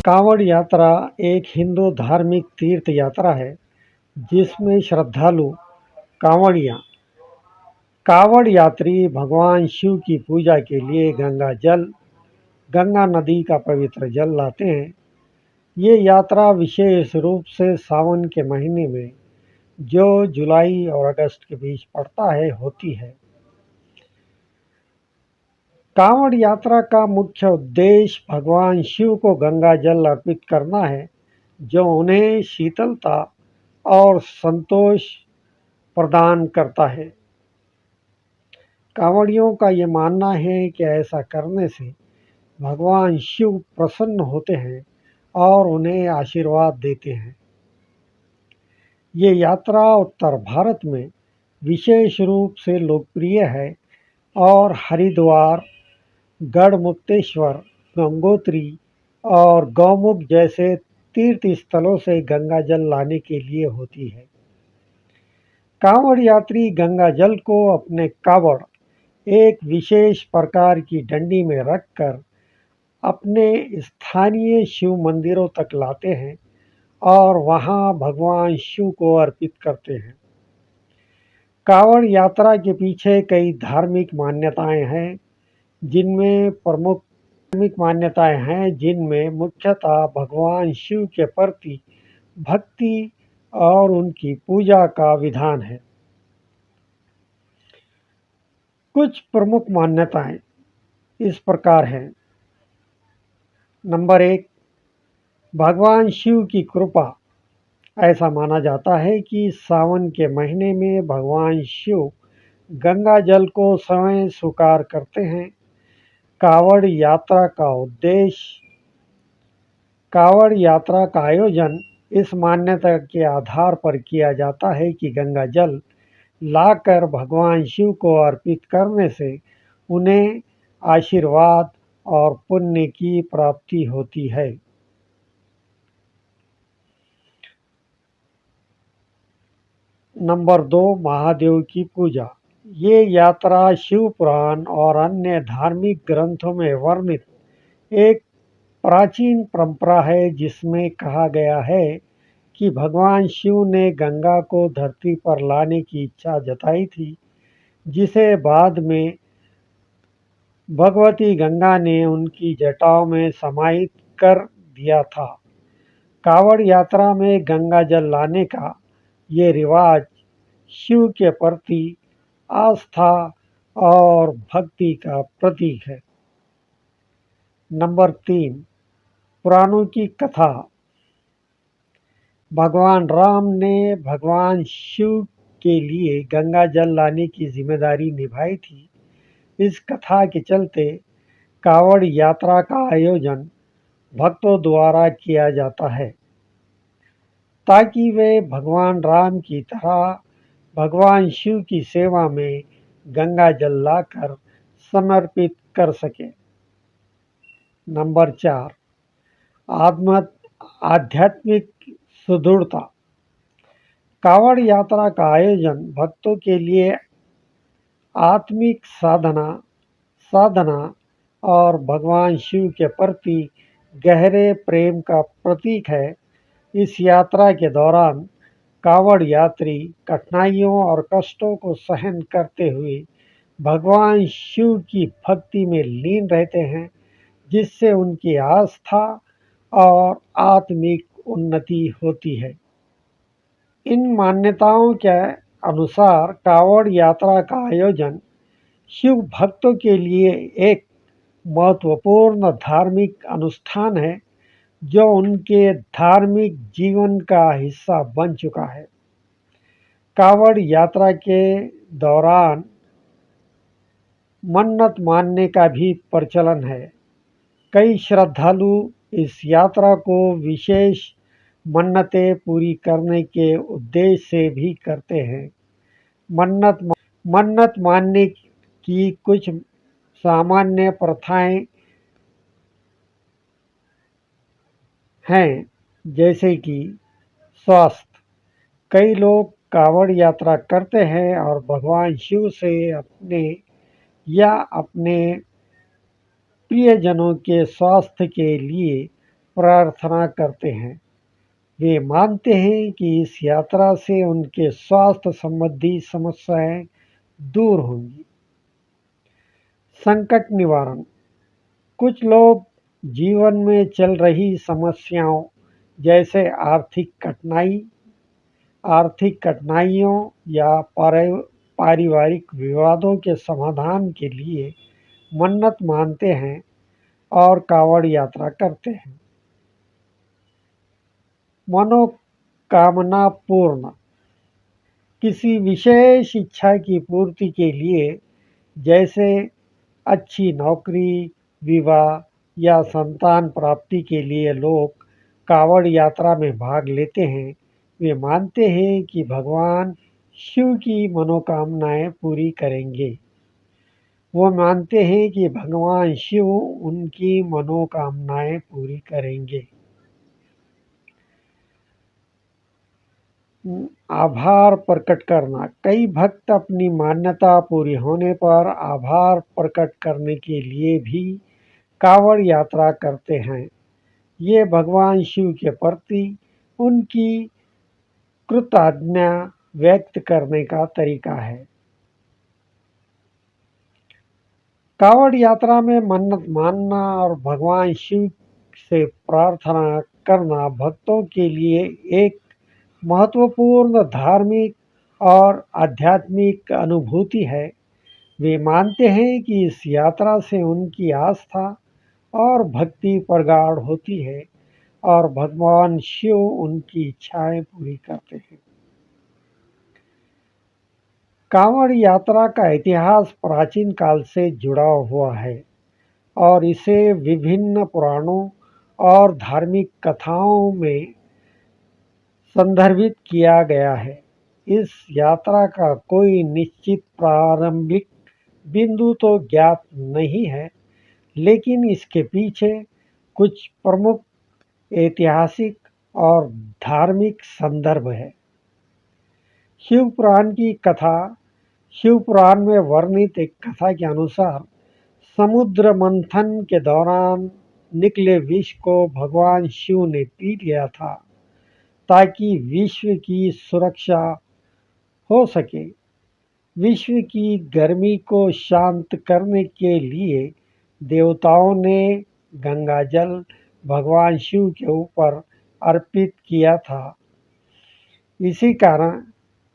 कांवड़ यात्रा एक हिंदू धार्मिक तीर्थ यात्रा है जिसमें श्रद्धालु कांवड़िया कांवड़ यात्री भगवान शिव की पूजा के लिए गंगा नदी का पवित्र जल लाते हैं। ये यात्रा विशेष रूप से सावन के महीने में जो जुलाई और अगस्त के बीच पड़ता है होती है। कांवड़ यात्रा का मुख्य उद्देश्य भगवान शिव को गंगा जल अर्पित करना है, जो उन्हें शीतलता और संतोष प्रदान करता है। कांवड़ियों का ये मानना है कि ऐसा करने से भगवान शिव प्रसन्न होते हैं और उन्हें आशीर्वाद देते हैं। ये यात्रा उत्तर भारत में विशेष रूप से लोकप्रिय है और हरिद्वार, गढ़मुक्तेश्वर, गंगोत्री और गौमुख जैसे तीर्थ स्थलों से गंगा जल लाने के लिए होती है। कांवड़ यात्री गंगा जल को अपने कावड़ एक विशेष प्रकार की डंडी में रखकर अपने स्थानीय शिव मंदिरों तक लाते हैं और वहां भगवान शिव को अर्पित करते हैं। कांवड़ यात्रा के पीछे कई धार्मिक मान्यताएं हैं, जिनमें मुख्यतः भगवान शिव के प्रति भक्ति और उनकी पूजा का विधान है। कुछ प्रमुख मान्यताएं इस प्रकार हैं। नंबर 1, भगवान शिव की कृपा। ऐसा माना जाता है कि सावन के महीने में भगवान शिव गंगा जल को स्वयं स्वीकार करते हैं। कावड़ यात्रा का आयोजन इस मान्यता के आधार पर किया जाता है कि गंगा जल लाकर भगवान शिव को अर्पित करने से उन्हें आशीर्वाद और पुण्य की प्राप्ति होती है। नंबर 2, महादेव की पूजा। ये यात्रा शिव पुराण और अन्य धार्मिक ग्रंथों में वर्णित एक प्राचीन परंपरा है, जिसमें कहा गया है कि भगवान शिव ने गंगा को धरती पर लाने की इच्छा जताई थी, जिसे बाद में भगवती गंगा ने उनकी जटाओं में समाहित कर दिया था। कावड़ यात्रा में गंगा जल लाने का ये रिवाज शिव के प्रति आस्था और भक्ति का प्रतीक है। नंबर 3, पुराणों की कथा। भगवान राम ने भगवान शिव के लिए गंगा जल लाने की जिम्मेदारी निभाई थी। इस कथा के चलते कावड़ यात्रा का आयोजन भक्तों द्वारा किया जाता है, ताकि वे भगवान राम की तरह भगवान शिव की सेवा में गंगा जल लाकर समर्पित कर सकें। नंबर 4, आध्यात्मिक सुदृढ़ता। कावड़ यात्रा का आयोजन भक्तों के लिए आत्मिक साधना और भगवान शिव के प्रति गहरे प्रेम का प्रतीक है। इस यात्रा के दौरान कावड़ यात्री कठिनाइयों और कष्टों को सहन करते हुए भगवान शिव की भक्ति में लीन रहते हैं, जिससे उनकी आस्था और आत्मिक उन्नति होती है। इन मान्यताओं के अनुसार कावड़ यात्रा का आयोजन शिव भक्तों के लिए एक महत्वपूर्ण धार्मिक अनुष्ठान है, जो उनके धार्मिक जीवन का हिस्सा बन चुका है। कावड़ यात्रा के दौरान मन्नत मानने का भी प्रचलन है। कई श्रद्धालु इस यात्रा को विशेष मन्नतें पूरी करने के उद्देश्य से भी करते हैं। मन्नत मानने की कुछ सामान्य प्रथाएं हैं, जैसे कि स्वास्थ्य। कई लोग कावड़ यात्रा करते हैं और भगवान शिव से अपने प्रियजनों के स्वास्थ्य के लिए प्रार्थना करते हैं। वे मानते हैं कि इस यात्रा से उनके स्वास्थ्य संबंधी समस्याएं दूर होंगी। संकट निवारण। कुछ लोग जीवन में चल रही समस्याओं जैसे आर्थिक कठिनाइयों या पारिवारिक विवादों के समाधान के लिए मन्नत मानते हैं और कांवड़ यात्रा करते हैं। मनोकामना पूर्ण। किसी विशेष इच्छा की पूर्ति के लिए, जैसे अच्छी नौकरी, विवाह या संतान प्राप्ति के लिए लोग कांवड़ यात्रा में भाग लेते हैं। वे मानते हैं कि भगवान शिव की मनोकामनाएं पूरी करेंगे। वो मानते हैं कि भगवान शिव उनकी मनोकामनाएं पूरी करेंगे। आभार प्रकट करना। कई भक्त अपनी मान्यता पूरी होने पर आभार प्रकट करने के लिए भी कांवड़ यात्रा करते हैं। ये भगवान शिव के प्रति उनकी कृतज्ञता व्यक्त करने का तरीका है। कांवड़ यात्रा में मन्नत मानना और भगवान शिव से प्रार्थना करना भक्तों के लिए एक महत्वपूर्ण धार्मिक और आध्यात्मिक अनुभूति है। वे मानते हैं कि इस यात्रा से उनकी आस्था और भक्ति प्रगाढ़ होती है और भगवान शिव उनकी इच्छाएं पूरी करते हैं। कांवड़ यात्रा का इतिहास प्राचीन काल से जुड़ा हुआ है और इसे विभिन्न पुराणों और धार्मिक कथाओं में संदर्भित किया गया है। इस यात्रा का कोई निश्चित प्रारंभिक बिंदु तो ज्ञात नहीं है, लेकिन इसके पीछे कुछ प्रमुख ऐतिहासिक और धार्मिक संदर्भ है। शिव पुराण की कथा। शिव पुराण में वर्णित एक कथा के अनुसार समुद्र मंथन के दौरान निकले विष को भगवान शिव ने पी लिया था ताकि विश्व की सुरक्षा हो सके। विश्व की गर्मी को शांत करने के लिए देवताओं ने गंगा जल भगवान शिव के ऊपर अर्पित किया था।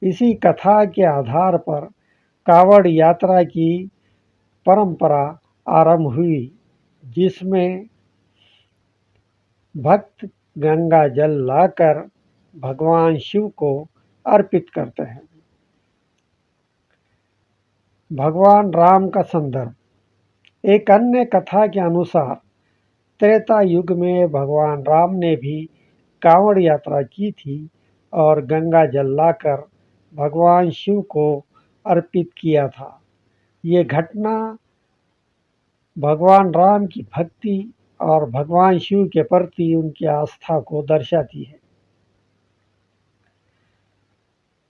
इसी कथा के आधार पर कांवड़ यात्रा की परंपरा आरंभ हुई, जिसमें भक्त गंगा जल लाकर भगवान शिव को अर्पित करते हैं। भगवान राम का संदर्भ। एक अन्य कथा के अनुसार त्रेता युग में भगवान राम ने भी कांवड़ यात्रा की थी और गंगा जल लाकर भगवान शिव को अर्पित किया था। ये घटना भगवान राम की भक्ति और भगवान शिव के प्रति उनकी आस्था को दर्शाती है।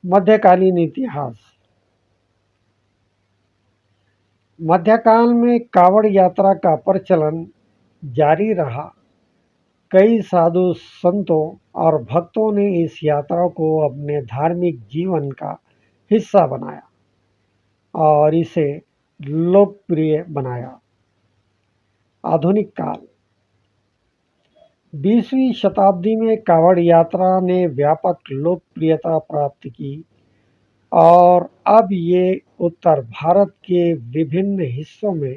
मध्यकालीन इतिहास। मध्यकाल में कांवड़ यात्रा का प्रचलन जारी रहा। कई साधु संतों और भक्तों ने इस यात्रा को अपने धार्मिक जीवन का हिस्सा बनाया और इसे लोकप्रिय बनाया। आधुनिक काल। 20वीं शताब्दी में कांवड़ यात्रा ने व्यापक लोकप्रियता प्राप्त की और अब ये उत्तर भारत के विभिन्न हिस्सों में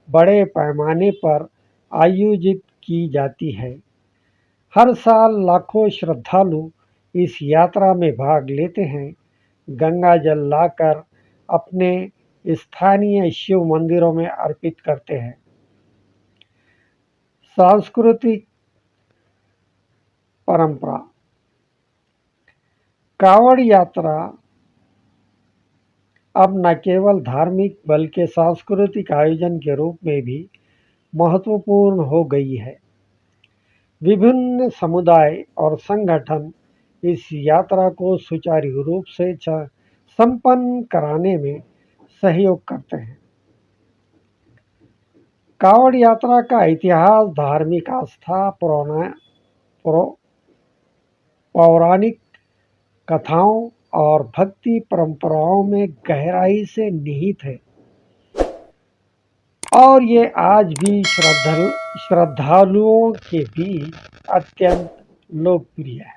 बड़े पैमाने पर आयोजित की जाती है। हर साल लाखों श्रद्धालु इस यात्रा में भाग लेते हैं, गंगा जल लाकर अपने स्थानीय शिव मंदिरों में अर्पित करते हैं। सांस्कृतिक परंपरा। कांवड़ यात्रा अब न केवल धार्मिक बल्कि सांस्कृतिक आयोजन के रूप में भी महत्वपूर्ण हो गई है। विभिन्न समुदाय और संगठन इस यात्रा को सुचारू रूप से संपन्न कराने में सहयोग करते हैं। कांवड़ यात्रा का इतिहास धार्मिक आस्था, पौराणिक कथाओं और भक्ति परंपराओं में गहराई से निहित है और ये आज भी श्रद्धालुओं के बीच अत्यंत लोकप्रिय है।